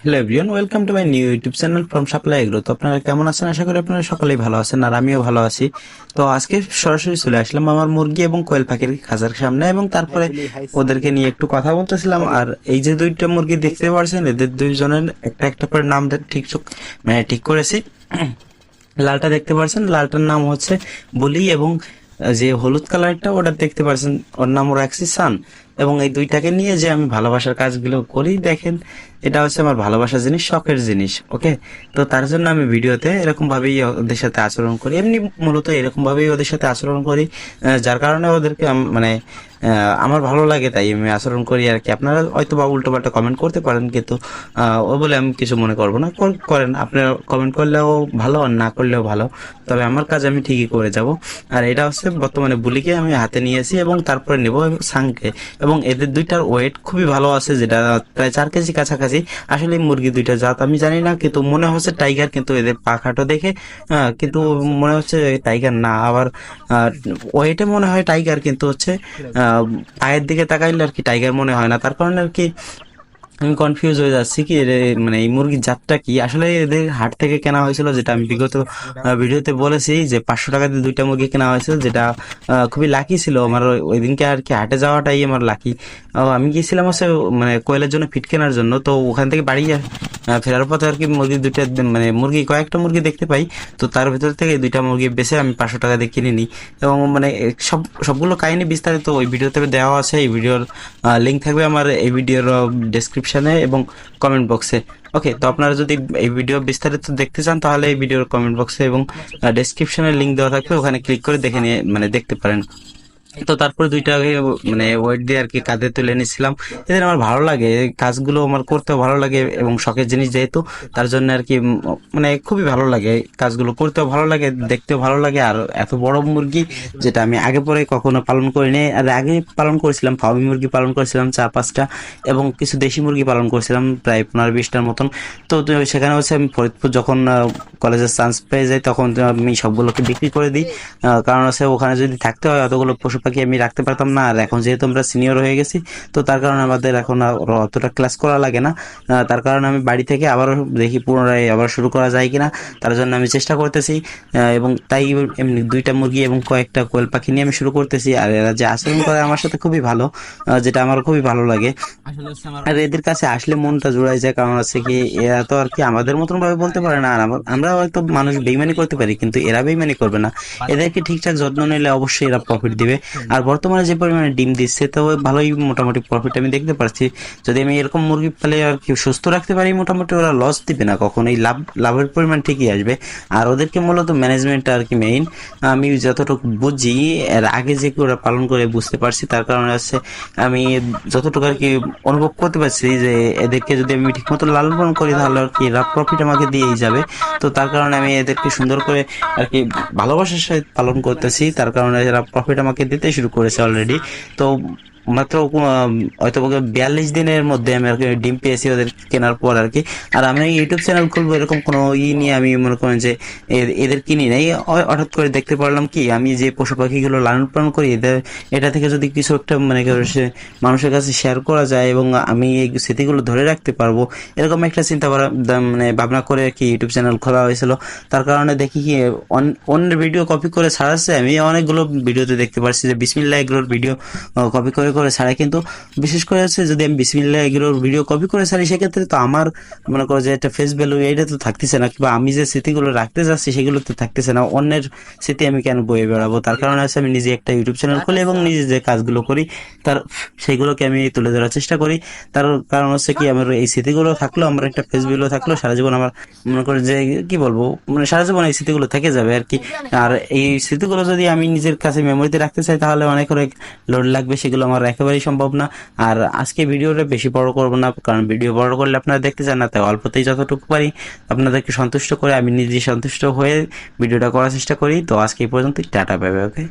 Hello everyone, welcome to my new YouTube channel from supply agro. তো আপনারা কেমন আছেন? আশা করি আপনারা সকলেই ভালো আছেন, আর আমিও ভালো আছি। তো আজকে সরাসরি চলে আসলাম আমার মুরগি এবং কোয়েল পাখির খাঁচার সামনে, এবং তারপরে ওদেরকে নিয়ে একটু কথা বলতেছিলাম। আর এই যে দুইটা মুরগি দেখতে পাচ্ছেন, এদের দুইজনের একটা একটা করে নাম ঠিক ঠিক করেছি। লালটা দেখতে পাচ্ছেন, লালটার নাম হচ্ছে বলি, এবং যে হলুদ কালারটা ওটা দেখতে পাচ্ছেন, ওর নাম রাখছি সান। এবং এই দুইটাকে নিয়ে যে আমি ভালোবাসার কাজগুলো করি, দেখেন এটা হচ্ছে আমার ভালোবাসার জিনিস, শখের জিনিস। ওকে, তো তার জন্য আমি ভিডিওতে এরকম ভাবেই ওদের সাথে আচরণ করি, এমনি মূলত এরকম ভাবেই ওদের সাথে আচরণ করি, যার কারণে ওদেরকে মানে আমার ভালো লাগে, তাই আমি আচরণ করি আর কি। আপনারা হয়তো বা উল্টো পাল্টা কমেন্ট করতে পারেন, কিন্তু ও বলে আমি কিছু মনে করবো না। করেন, আপনারা কমেন্ট করলেও ভালো আর না করলেও ভালো, তবে আমার কাজ আমি ঠিকই করে যাব। আর এটা হচ্ছে বর্তমানে বুলিকে আমি হাতে নিয়েছি, এবং তারপরে নেব সাংকে। এবং এদের দুইটার ওয়েট খুবই ভালো আছে, যেটা প্রায় 4 কেজি কাছাকাছি। আসলে এই মুরগি দুইটা জাত আমি জানি না, কিন্তু মনে হচ্ছে টাইগার, কিন্তু এদের পাখাটো দেখে কিন্তু মনে হচ্ছে টাইগার না। আবার ওয়েটে মনে হয় টাইগার, কিন্তু হচ্ছে পায়ের দিকে তাকাইলে আর কি টাইগার মনে হয় না। তার কারণে আর কি আমি কনফিউজ হয়ে যাচ্ছি কি মানে এই মুরগির জাতটা কি। আসলে এদের হাট থেকে কেনা হয়েছিল, যেটা আমি বিগত ভিডিওতে বলেছি, যে 500 টাকা দিয়ে দুইটা মুরগি কেনা হয়েছিল, যেটা খুবই লাকি ছিল আমার। ওই দিনকে আর কি হাটে যাওয়াটাই আমার লাকি। আমি গিয়েছিলাম হচ্ছে মানে কোয়েলের জন্য ফিট কেনার জন্য। তো ওখান থেকে বাড়ি ফেরার পথে আর কি মুরগি দুইটা, মানে মুরগি কয়েকটা মুরগি দেখতে পাই। তো তার ভিতর থেকে দুইটা মুরগি বেছে আমি 500 টাকা দিয়ে কিনে নিই। এবং মানে সবগুলো কাহিনী বিস্তারিত ওই ভিডিওতে দেওয়া আছে। এই ভিডিওর লিঙ্ক থাকবে আমার এই ভিডিওর ডেসক্রিপশনে এবং কমেন্ট বক্সে। ওকে, তো আপনারা যদি এই ভিডিও বিস্তারিত দেখতে চান, তাহলে এই ভিডিওর কমেন্ট বক্সে এবং ডেসক্রিপশনে লিঙ্ক দেওয়া থাকবে, ওখানে ক্লিক করে দেখে নিয়ে মানে দেখতে পারেন। তো তারপরে দুইটাকে মানে ওয়েট দিয়ে আর কি কাঁধে তুলে নিয়েছিলাম। এদের আমার ভালো লাগে, এই কাজগুলো আমার করতেও ভালো লাগে, এবং শখের জিনিস যেহেতু, তার জন্য আর কি মানে খুবই ভালো লাগে। এই কাজগুলো করতেও ভালো লাগে, দেখতেও ভালো লাগে। আর এত বড় মুরগি, যেটা আমি আগে পরে কখনো পালন করিনি। আর আগে পালন করেছিলাম ফার্মি মুরগি, পালন করেছিলাম 4-5টা, এবং কিছু দেশি মুরগি পালন করেছিলাম প্রায় 15-20টার মতন। তো সেখানে হচ্ছে আমি ফরিদপুর যখন কলেজের চান্স পেয়ে যাই, তখন আমি সবগুলোকে বিক্রি করে দিই। কারণ হচ্ছে ওখানে যদি থাকতে হয় অতগুলো পশু পাখি আমি রাখতে পারতাম না। আর এখন যেহেতু আমরা সিনিয়র হয়ে গেছি, তো তার কারণে আমাদের এখন আর অতটা ক্লাস করা লাগে না। তার কারণে আমি বাড়ি থেকে আবারও দেখি পুনরায় আবার শুরু করা যায় কিনা, তার জন্য আমি চেষ্টা করতেছি। এবং তাই এমনি দুইটা মুরগি এবং কয়েকটা কোয়েল পাখি নিয়ে আমি শুরু করতেছি। আর এরা যে আচরণ করে আমার সাথে খুবই ভালো, যেটা আমার খুবই ভালো লাগে। আর এদের কাছে আসলে মনটা জুড়াই যায়, কারণ হচ্ছে কি এরা তো আর কি আমাদের মতন ভাবে বলতে পারে না। আর আমরা হয়তো মানুষ বেইমানি করতে পারি, কিন্তু এরা বেইমানি করবে না। এদেরকে ঠিকঠাক যত্ন নিলে অবশ্যই এরা প্রফিট দিবে। আর বর্তমানে যে পরিমাণে ডিম দিচ্ছে, তো ভালোই মোটামুটি প্রফিট আমি দেখতে পাচ্ছি। যদি আমি এরকম মুরগি পালে আর কি সুস্থ রাখতে পারি, মোটামুটি ওরা লস দিবে না কখনো, এই লাভের পরিমাণ ঠিকই আসবে। আর ওদেরকে মূলত ম্যানেজমেন্ট আর কি মেইন। আমি যতটুকু বুঝি, এর আগে যে ওরা পালন করে বুঝতে পারছি, তার কারণে হচ্ছে আমি যতটুকু আর কি অনুভব করতে পারছি যে এদেরকে যদি আমি ঠিক মতো লালন পালন করি, তাহলে আর কি এরা প্রফিট আমাকে দিয়েই যাবে। তো তার কারণে আমি এদেরকে সুন্দর করে আর কি ভালোবাসার সাথে পালন করতেছি, তার কারণে এরা প্রফিট আমাকে দিতে শুরু করেছে অলরেডি। তো মাত্র হয়তো 42 দিনের মধ্যে আমি আর কি ডিম পেয়েছি ওদের কেনার পর আর কি। আর আমি ইউটিউব চ্যানেল খুলবো এরকম কোনো নিয়ে আমি মনে করেন যে এদের কিনি নাই। হঠাৎ করে দেখতে পারলাম কি, আমি যে পশু পাখিগুলো লালন পালন করি, এদের এটা থেকে যদি কিছু একটা মানে মানুষের কাছে শেয়ার করা যায়, এবং আমি এই স্মৃতিগুলো ধরে রাখতে পারবো, এরকম একটা চিন্তা মানে ভাবনা করে আর কি ইউটিউব চ্যানেল খোলা হয়েছিল। তার কারণে দেখি কি অন্যের ভিডিও কপি করে ছাড়াচ্ছে। আমি অনেকগুলো ভিডিওতে দেখতে পাচ্ছি যে বিসমিল্লাহ এগুলোর ভিডিও কপি করে করে ছাড়ে, কিন্তু বিশেষ করে হচ্ছে যদি আমি বিসমিল্লাহ এগুলোর ভিডিও কপি করে ছাড়ি, সেক্ষেত্রে তো আমার মনে করো যে একটা ফেস ভ্যালু এইটা তো থাকতেছে না, কিংবা আমি যে স্মৃতিগুলো রাখতে যাচ্ছি সেগুলো তো থাকতেছে না। অন্যের স্মৃতি আমি কেন বয়ে বেড়াবো? তার কারণে হচ্ছে আমি নিজে একটা ইউটিউব চ্যানেল খুলি, এবং নিজে যে কাজগুলো করি তার সেইগুলোকে আমি তুলে ধরার চেষ্টা করি। তার কারণ হচ্ছে কি, আমার এই স্মৃতিগুলো থাকলো, আমার একটা ফেস ভ্যালু থাকলো, সারা জীবন আমার মনে করি যে কি বলবো, মানে সারা জীবন এই স্মৃতিগুলো থেকে যাবে আর কি। আর এই স্মৃতিগুলো যদি আমি নিজের কাছে মেমোরিতে রাখতে চাই, তাহলে অনেক অনেক লোড লাগবে, সেগুলো আমার একেবারেই সম্ভব না। আর আজকে ভিডিওটা বেশি বড় করব না, কারণ ভিডিও বড় করলে আপনারা দেখতে চান না। তাই অল্পতেই যতটুকু পারি আপনাদেরকে সন্তুষ্ট করে আমি নিজে সন্তুষ্ট হয়ে ভিডিওটা করার চেষ্টা করি। তো আজকে এই পর্যন্ত, টাটা, বাই বাই। ওকে।